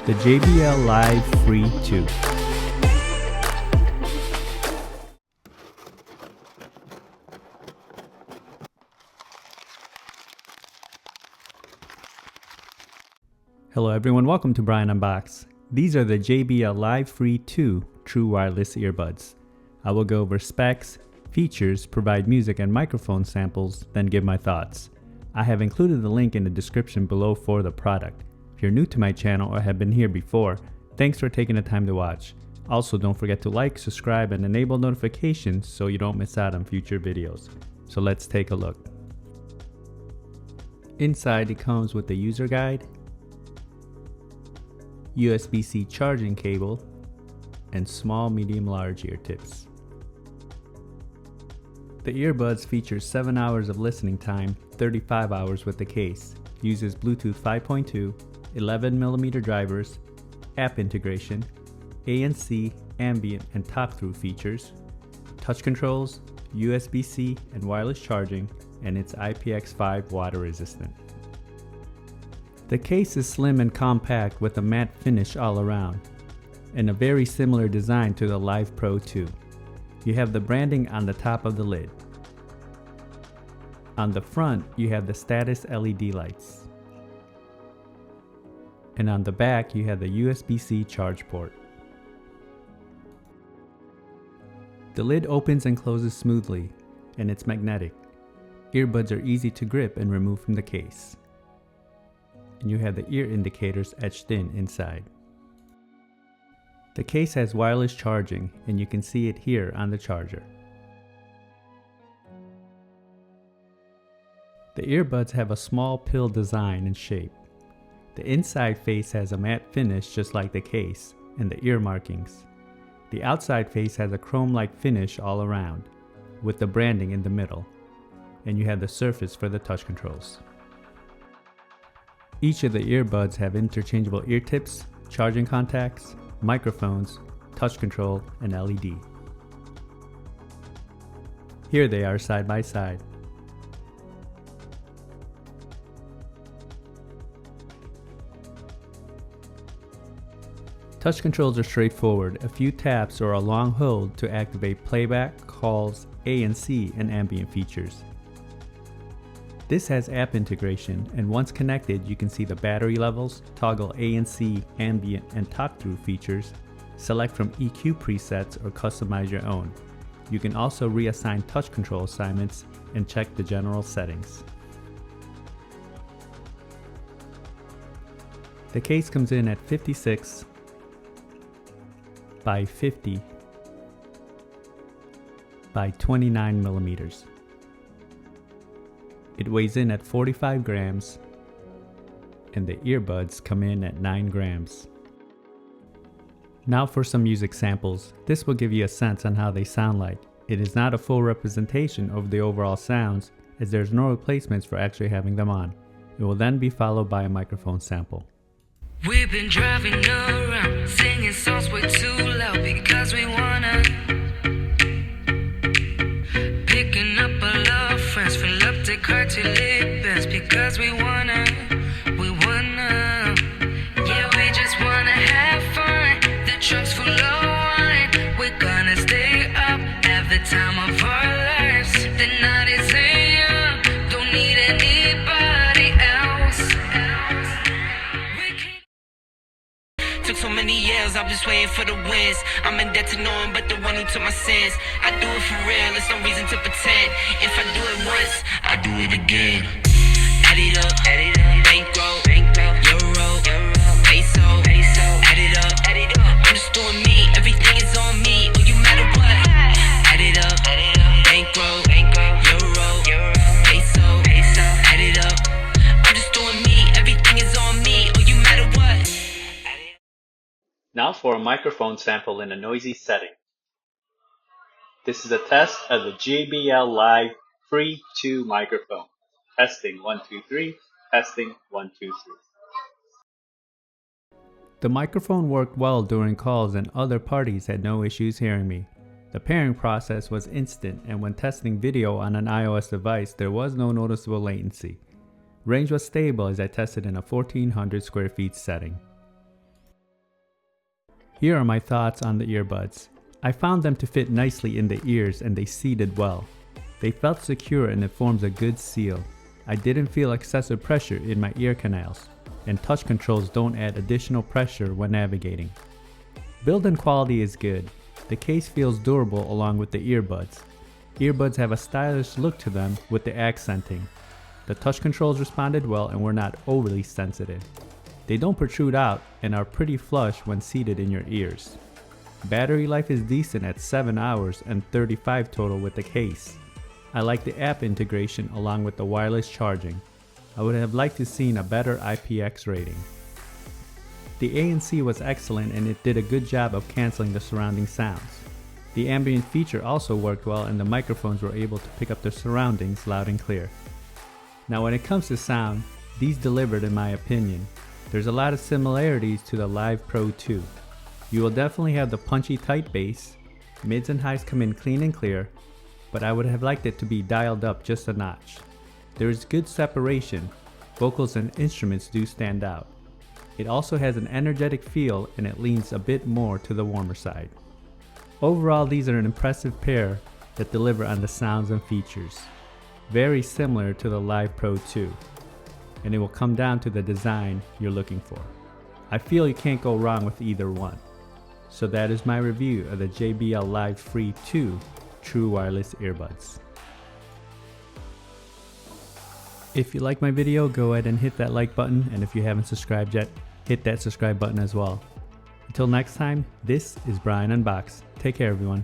the JBL Live Free 2. Hello everyone, welcome to Brian Unboxed. These are the JBL Live Free 2 true wireless earbuds. I will go over specs, features, provide music and microphone samples, then give my thoughts. I have included the link in the description below for the product. If you're new to my channel or have been here before, thanks for taking the time to watch. Also, don't forget to like, subscribe, and enable notifications so you don't miss out on future videos. So let's take a look. Inside it comes with the user guide, USB-C charging cable, and small, medium, large ear tips. The earbuds feature 7 hours of listening time, 35 hours with the case. Uses Bluetooth 5.2, 11mm drivers, app integration, ANC, ambient, and talk-through features, touch controls, USB-C and wireless charging, and it's IPX5 water resistant. The case is slim and compact with a matte finish all around, and a very similar design to the Live Pro 2. You have the branding on the top of the lid. On the front, you have the status LED lights. And on the back, you have the USB-C charge port. The lid opens and closes smoothly, and it's magnetic. Earbuds are easy to grip and remove from the case. And you have the ear indicators etched in inside. The case has wireless charging, and you can see it here on the charger. The earbuds have a small pill design and shape. The inside face has a matte finish just like the case, and the ear markings. The outside face has a chrome-like finish all around, with the branding in the middle, and you have the surface for the touch controls. Each of the earbuds have interchangeable ear tips, charging contacts, microphones, touch control, and LED. Here they are side by side. Touch controls are straightforward, a few taps or a long hold to activate playback, calls, ANC, and ambient features. This has app integration, and once connected you can see the battery levels, toggle ANC, ambient, and talk-through features, select from EQ presets or customize your own. You can also reassign touch control assignments and check the general settings. The case comes in at 56 by 50 by 29 millimeters. It weighs in at 45 grams, and the earbuds come in at 9 grams. Now for some music samples. This will give you a sense on how they sound like. It is not a full representation of the overall sounds, as there's no replacements for actually having them on. It will then be followed by a microphone sample. We've been driving around, singing songs way too loud because we wanna. Picking up all our friends, fill up the car till it bends because we wanna. Yeah, we just wanna have fun. The trunk's full of wine. We're gonna stay up, have the time of our lives. The night is young, don't need anybody else. Took so many years, I'm just waiting for the wins. I'm in debt to no one but the one who took my sins. I do it for real, there's no reason to pretend. If I do it once, I do it again. Add it up, bankroll, euro, peso, add it up, I'm just doing me, everything is on me, oh you matter what. Add it up, bankroll, euro, peso, add it up, I'm just doing me, everything is on me, oh you matter what. Now for a microphone sample in a noisy setting. This is a test of the JBL Live Free 2 microphone. Testing 1 2 3, testing 1 2 3. The microphone worked well during calls and other parties had no issues hearing me. The pairing process was instant, and when testing video on an iOS device there was no noticeable latency. Range was stable as I tested in a 1400 square feet setting. Here are my thoughts on the earbuds. I found them to fit nicely in the ears and they seated well. They felt secure and it forms a good seal. I didn't feel excessive pressure in my ear canals, and touch controls don't add additional pressure when navigating. Build and quality is good. The case feels durable along with the earbuds. Earbuds have a stylish look to them with the accenting. The touch controls responded well and were not overly sensitive. They don't protrude out and are pretty flush when seated in your ears. Battery life is decent at 7 hours and 35 total with the case. I like the app integration along with the wireless charging. I would have liked to seen a better IPX rating. The ANC was excellent and it did a good job of canceling the surrounding sounds. The ambient feature also worked well and the microphones were able to pick up the surroundings loud and clear. Now when it comes to sound, these delivered in my opinion. There's a lot of similarities to the Live Pro 2. You will definitely have the punchy tight bass, mids and highs come in clean and clear, but I would have liked it to be dialed up just a notch. There is good separation, vocals and instruments do stand out. It also has an energetic feel and it leans a bit more to the warmer side. Overall, these are an impressive pair that deliver on the sounds and features. Very similar to the Live Pro 2. And it will come down to the design you're looking for. I feel you can't go wrong with either one. So that is my review of the JBL Live Free 2 True Wireless Earbuds. If you like my video, go ahead and hit that like button, and if you haven't subscribed yet, hit that subscribe button as well. Until next time, this is Brian Unboxed. Take care everyone.